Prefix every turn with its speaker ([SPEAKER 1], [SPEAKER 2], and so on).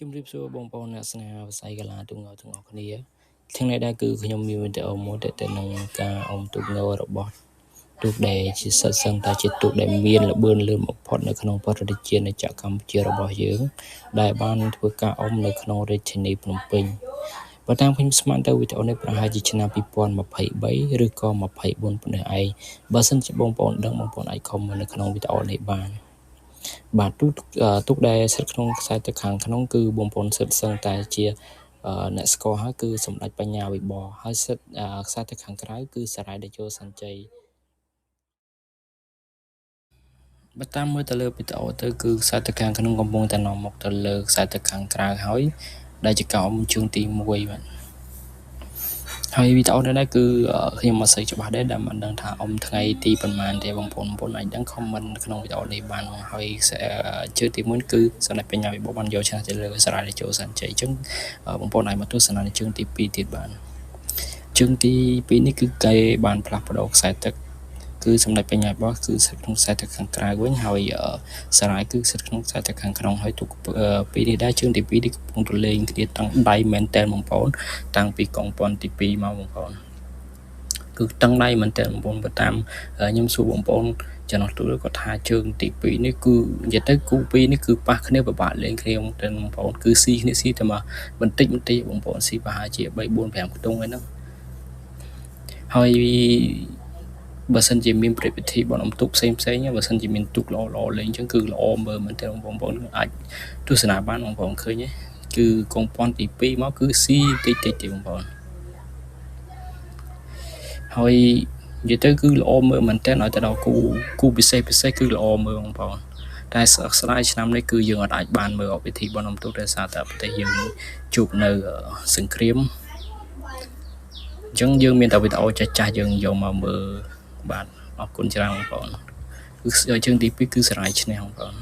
[SPEAKER 1] ជំរាបសួរបងប្អូនអ្នកស្នាវិស័យកីឡាទូកងទាំងអស់គ្នាថ្ងៃនេះដែរគឺខ្ញុំមានវីដេអូមួយទៅនឹងការអុំទូកងរបស់ទូកដែលជាសិស្សសឹងតែជាទូកដែលមានល្បឿនលឿនបំផុតនៅក្នុងប្រទេសជាតិនៃកម្ពុជារបស់យើងដែលបានធ្វើការអុំនៅក្នុងរាជធានីភ្នំពេញបើតាមខ្ញុំស្មានទៅវីដេអូនេះប្រហែលជាឆ្នាំ2023ឬក៏24ប៉ុណ្ណេះឯងបើសិនជាបងប្អូនដឹងបងប្អូនអាចខមមិននៅក្នុងវីដេអូនេះបានបាទទូកដែលស្ថិតក្នុងខ្សែទឹកខាងក្នុងគឺបងប្អូនសិតសឹងតែជាអ្នកស្គាល់ហើយគឺសម្ដេចបញ្ញាវិបលហើយសិតខ្សែទឹកខាងក្រៅគឺសារាយតេជោសញ្ជ័យបើតាមមើលទៅលើវីដេអូទៅគឺខ្សែទឹកខាងក្នុងកំពុងតែនាំមកទៅលើខ្សែទឹកខាងក្រៅហើយដែលជាការអុំជើងទី1បាទហើយវីដេអូនេះគឺខ្ញុំមិនសូវច្បាស់ដែរដែលមិនដឹងថាអុំថ្ងៃទីប៉ុន្មានទេបងប្អូនអាចដឹង comment ក្នុងវីដេអូនេះបានហើយជើងទី1គឺសម្ដេចបញ្ញាវិបលបានយកឈ្នះទៅលើសារាយតេជោសញ្ជ័យអញ្ចឹងបងប្អូនអាចមកទស្សនាជើងទី2ទៀតបានជើងទី2នេះគឺគេបានផ្លាស់ប្ដូរខ្សែទឹកគឺសម្ដេចបញ្ញាវិបលគឺស្ថិតក្នុងខ្សែទឹកខាងក្រៅវិញហើយសារាយគឺស្ថិតក្នុងខ្សែទឹកខាងក្នុងហើយទូកពីរនេះដែរជើងទី2នេះកំពុងទៅលេងគ្នាតាំងដៃមែនតើបងប្អូនតាំងពីកងពន្ធទី2មកបងប្អូនគឺតឹងដៃមែនតើបងប្អូនបើតាមខ្ញុំសួរបងប្អូនចំណុះទូលគាត់ថាជើងទី2នេះគឺនិយាយទៅគូពីរនេះគឺប៉ះគ្នាពិបាកលេងគ្នាតែបងប្អូនគឺស៊ីគ្នាស៊ីតែមកបន្តិចបងប្អូនស៊ីប្រហែលជា3 4 5ខ្ទង់ហ្នឹងហើយបើសិនជាមានប្រតិវិធីបនអំទុកផ្សេងបើសិនជាមានទុកល្អលេងអញ្ចឹងគឺល្អមើលមែនតើបងប្អូនអាចទស្សនាបានបងប្អូនឃើញទេគឺកងពន្ធទី2មកគឺស៊ីតិចទេបងប្អូនហើយនិយាយទៅគឺល្អមើលមែនតើឲ្យទៅដល់គូពិសេសគឺល្អមើលបងប្អូនតែស្ដាយឆ្នាំនេះគឺយើងអាចបានមើលពិធីបនអំទុកដោយសារតែប្រទេសយើងជួបនៅសង្គ្រាមអញ្ចឹងយើងមានតែវីដេអូចាស់យើងយកមកមើលបាទអរគុណច្រើនបងប្អូនគឺជើងទី2គឺសារាយឈ្នះបងប្អូន